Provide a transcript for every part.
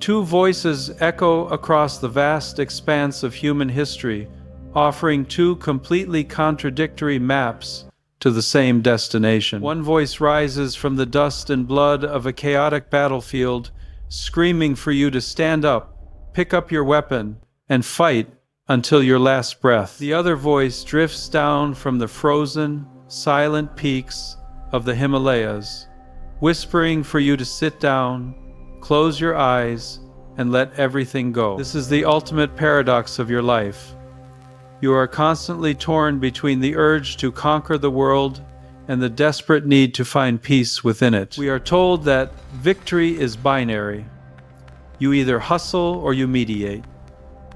Two voices echo across the vast expanse of human history, offering two completely contradictory maps to the same destination. One voice rises from the dust and blood of a chaotic battlefield, screaming for you to stand up, pick up your weapon, and fight until your last breath. The other voice drifts down from the frozen, silent peaks of the Himalayas, whispering for you to sit down, close your eyes, and let everything go. This is the ultimate paradox of your life. You are constantly torn between the urge to conquer the world and the desperate need to find peace within it. We are told that victory is binary. You either hustle or you mediate.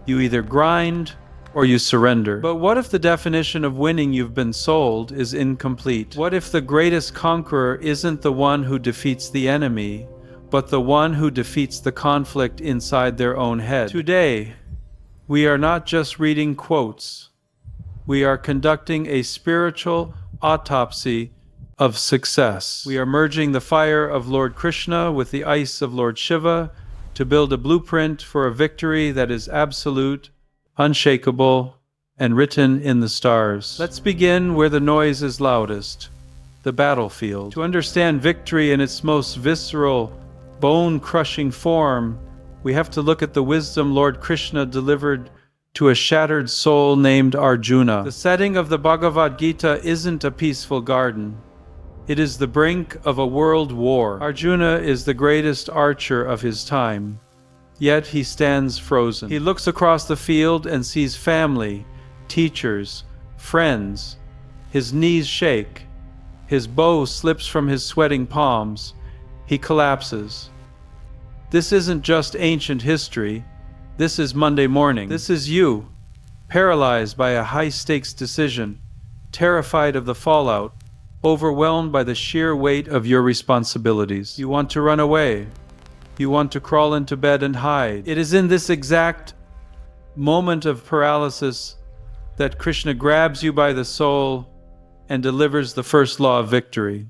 You either grind or you surrender. But what if the definition of winning you've been sold is incomplete? What if the greatest conqueror isn't the one who defeats the enemy, but the one who defeats the conflict inside their own head? Today, we are not just reading quotes. We are conducting a spiritual autopsy of success. We are merging the fire of Lord Krishna with the ice of Lord Shiva to build a blueprint for a victory that is absolute, unshakable, and written in the stars. Let's begin where the noise is loudest, the battlefield. To understand victory in its most visceral, bone-crushing form, we have to look at the wisdom Lord Krishna delivered to a shattered soul named Arjuna. The setting of the Bhagavad Gita isn't a peaceful garden. It is the brink of a world war. Arjuna is the greatest archer of his time, yet he stands frozen. He looks across the field and sees family, teachers, friends. His knees shake. His bow slips from his sweating palms. He collapses. This isn't just ancient history. This is Monday morning. This is you, paralyzed by a high-stakes decision, terrified of the fallout, overwhelmed by the sheer weight of your responsibilities. You want to run away. You want to crawl into bed and hide. It is in this exact moment of paralysis that Krishna grabs you by the soul and delivers the first law of victory,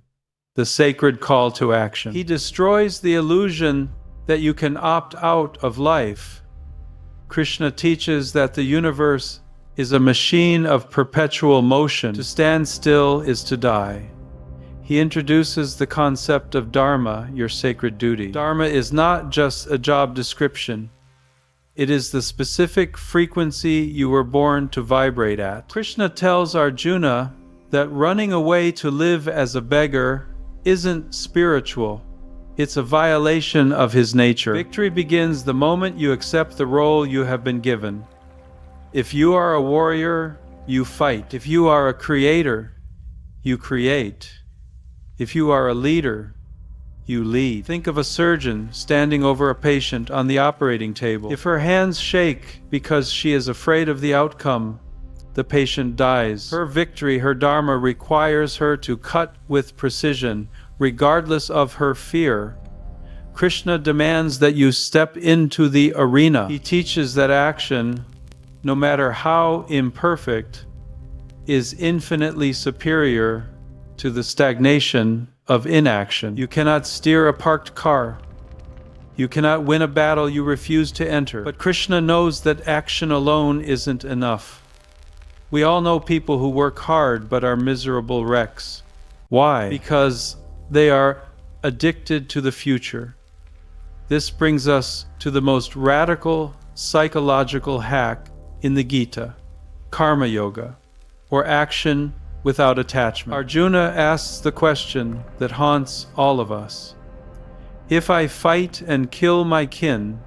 the sacred call to action. He destroys the illusion that you can opt out of life. Krishna teaches that the universe is a machine of perpetual motion. To stand still is to die. He introduces the concept of dharma, your sacred duty. Dharma is not just a job description. It is the specific frequency you were born to vibrate at. Krishna tells Arjuna that running away to live as a beggar isn't spiritual. It's a violation of his nature. Victory begins the moment you accept the role you have been given. If you are a warrior, you fight. If you are a creator, you create. If you are a leader, you lead. Think of a surgeon standing over a patient on the operating table. If her hands shake because she is afraid of the outcome, the patient dies. Her victory, her dharma, requires her to cut with precision, regardless of her fear. Krishna demands that you step into the arena. He teaches that action, no matter how imperfect, is infinitely superior to the stagnation of inaction. You cannot steer a parked car. You cannot win a battle you refuse to enter. But Krishna knows that action alone isn't enough. We all know people who work hard but are miserable wrecks. Why? Because they are addicted to the future. This brings us to the most radical psychological hack in the Gita, karma yoga, or action without attachment. Arjuna asks the question that haunts all of us. If I fight and kill my kin,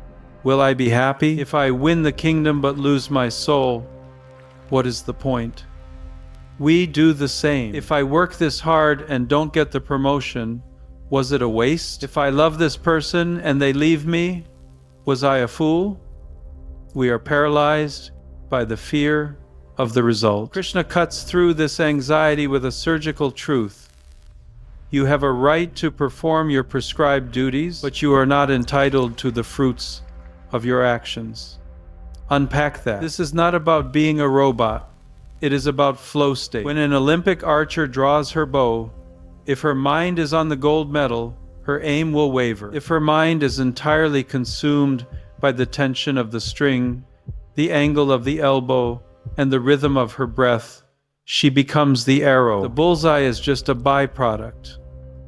will I be happy? If I win the kingdom but lose my soul, what is the point? We do the same. If I work this hard and don't get the promotion, was it a waste? If I love this person and they leave me, was I a fool? We are paralyzed by the fear of the result. Krishna cuts through this anxiety with a surgical truth. You have a right to perform your prescribed duties, but you are not entitled to the fruits of your actions. Unpack that. This is not about being a robot. It is about flow state. When an Olympic archer draws her bow, if her mind is on the gold medal, her aim will waver. If her mind is entirely consumed by the tension of the string, the angle of the elbow, and the rhythm of her breath, she becomes the arrow. The bullseye is just a byproduct.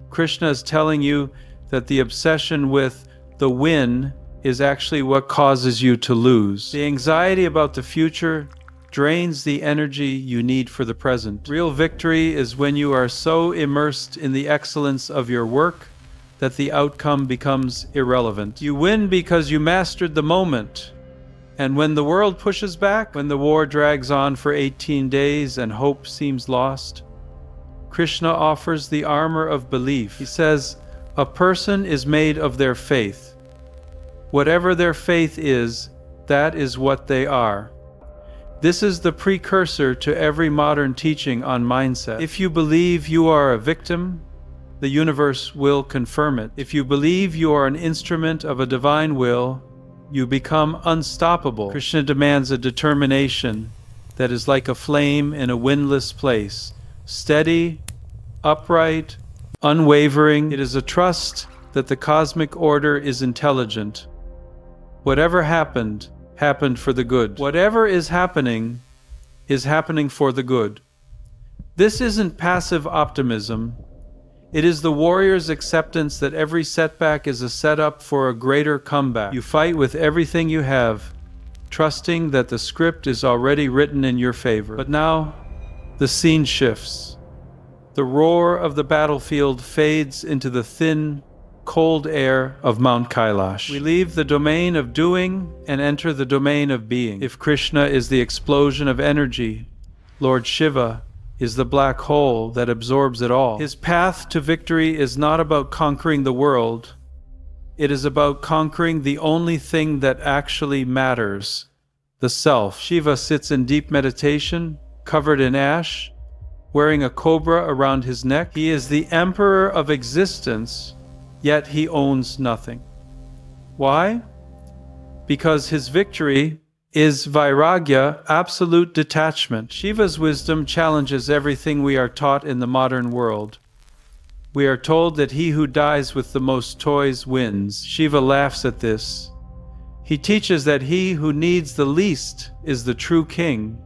Krishna is telling you that the obsession with the win is actually what causes you to lose. The anxiety about the future drains the energy you need for the present. Real victory is when you are so immersed in the excellence of your work that the outcome becomes irrelevant. You win because you mastered the moment. And when the world pushes back, when the war drags on for 18 days and hope seems lost, Krishna offers the armor of belief. He says, a person is made of their faith. Whatever their faith is, that is what they are. This is the precursor to every modern teaching on mindset. If you believe you are a victim, the universe will confirm it. If you believe you are an instrument of a divine will, you become unstoppable. Krishna demands a determination that is like a flame in a windless place, steady, upright, unwavering. It is a trust that the cosmic order is intelligent. Whatever happened, happened for the good. Whatever is happening for the good. This isn't passive optimism. It is the warrior's acceptance that every setback is a setup for a greater comeback. You fight with everything you have, trusting that the script is already written in your favor. But now, the scene shifts. The roar of the battlefield fades into the thin, cold air of Mount Kailash. We leave the domain of doing and enter the domain of being. If Krishna is the explosion of energy, Lord Shiva is the black hole that absorbs it all. His path to victory is not about conquering the world. It is about conquering the only thing that actually matters, the self. Shiva sits in deep meditation, covered in ash, wearing a cobra around his neck. He is the emperor of existence, yet he owns nothing. Why? Because his victory is vairagya, absolute detachment. Shiva's wisdom challenges everything we are taught in the modern world. We are told that he who dies with the most toys wins. Shiva laughs at this. He teaches that he who needs the least is the true king.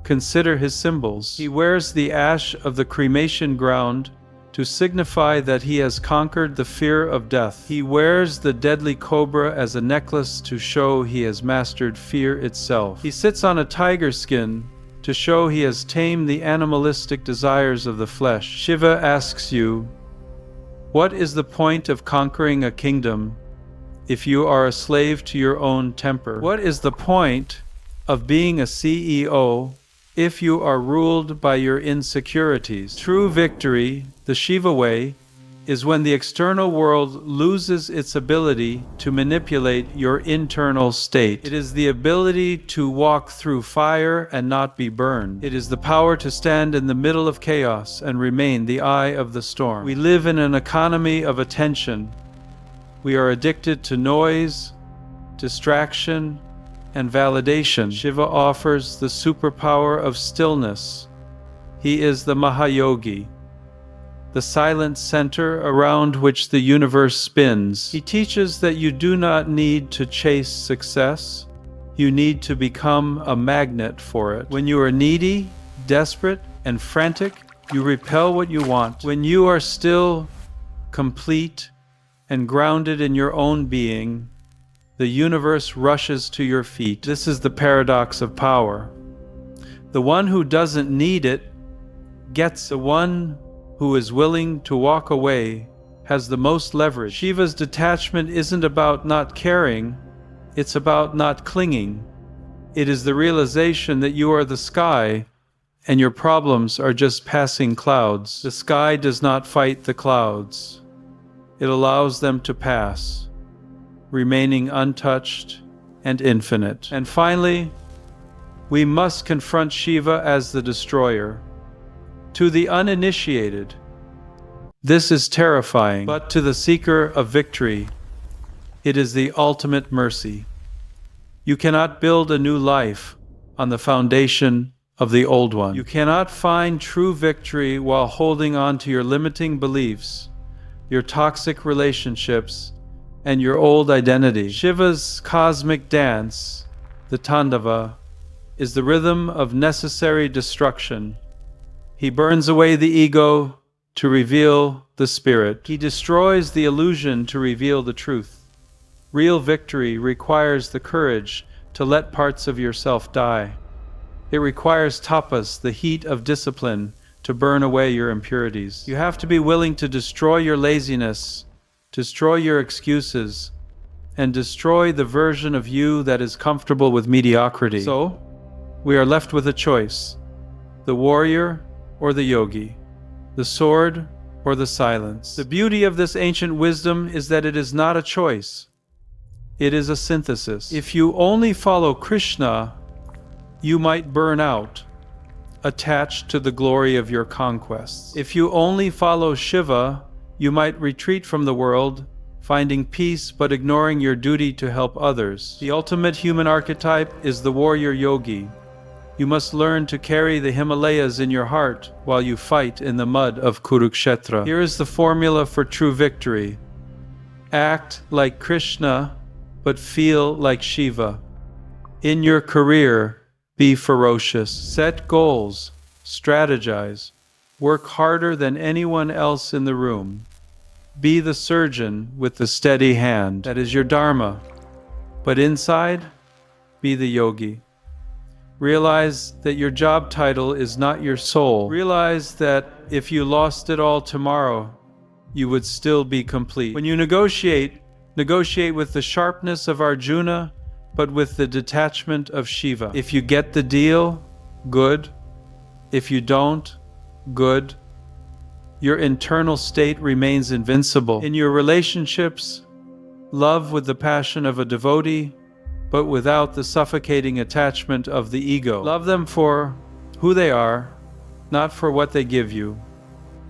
Consider his symbols. He wears the ash of the cremation ground to signify that he has conquered the fear of death. He wears the deadly cobra as a necklace to show he has mastered fear itself. He sits on a tiger skin to show he has tamed the animalistic desires of the flesh. Shiva asks you, what is the point of conquering a kingdom if you are a slave to your own temper? What is the point of being a CEO if you are ruled by your insecurities? True victory, the Shiva way, is when the external world loses its ability to manipulate your internal state. It is the ability to walk through fire and not be burned. It is the power to stand in the middle of chaos and remain the eye of the storm. We live in an economy of attention. We are addicted to noise, distraction, and validation. Shiva offers the superpower of stillness. He is the Mahayogi, the silent center around which the universe spins. He teaches that you do not need to chase success. You need to become a magnet for it. When you are needy, desperate, and frantic, you repel what you want. When you are still, complete, and grounded in your own being, the universe rushes to your feet. This is the paradox of power. The one who doesn't need it gets. The one who is willing to walk away has the most leverage. Shiva's detachment isn't about not caring, it's about not clinging. It is the realization that you are the sky and your problems are just passing clouds. The sky does not fight the clouds. It allows them to pass, remaining untouched and infinite. And finally, we must confront Shiva as the destroyer. To the uninitiated, this is terrifying, but to the seeker of victory, it is the ultimate mercy. You cannot build a new life on the foundation of the old one. You cannot find true victory while holding on to your limiting beliefs. your toxic relationships, and your old identity. Shiva's cosmic dance, the Tandava, is the rhythm of necessary destruction. He burns away the ego to reveal the spirit. He destroys the illusion to reveal the truth. Real victory requires the courage to let parts of yourself die. It requires tapas, the heat of discipline, to burn away your impurities. You have to be willing to destroy your laziness, destroy your excuses, and destroy the version of you that is comfortable with mediocrity. So, we are left with a choice: the warrior or the yogi, the sword or the silence. The beauty of this ancient wisdom is that it is not a choice. It is a synthesis. If you only follow Krishna, you might burn out, attached to the glory of your conquests. If you only follow Shiva, you might retreat from the world, finding peace but ignoring your duty to help others. The ultimate human archetype is the warrior yogi. You must learn to carry the Himalayas in your heart while you fight in the mud of Kurukshetra. Here is the formula for true victory. Act like Krishna, but feel like Shiva. In your career, be ferocious. Set goals. Strategize. Work harder than anyone else in the room. Be the surgeon with the steady hand. That is your dharma. But inside, be the yogi. Realize that your job title is not your soul. Realize that if you lost it all tomorrow, you would still be complete. When you negotiate with the sharpness of Arjuna, but with the detachment of Shiva. If you get the deal, good. If you don't, good. Your internal state remains invincible. In your relationships, love with the passion of a devotee, but without the suffocating attachment of the ego. Love them for who they are, not for what they give you.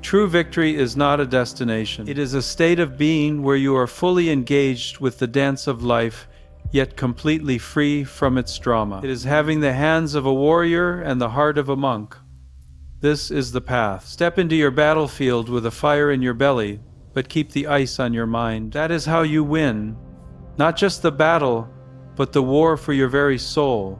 True victory is not a destination. It is a state of being where you are fully engaged with the dance of life, yet completely free from its drama. It is having the hands of a warrior and the heart of a monk. This is the path. Step into your battlefield with a fire in your belly, but keep the ice on your mind. That is how you win, not just the battle, but the war for your very soul.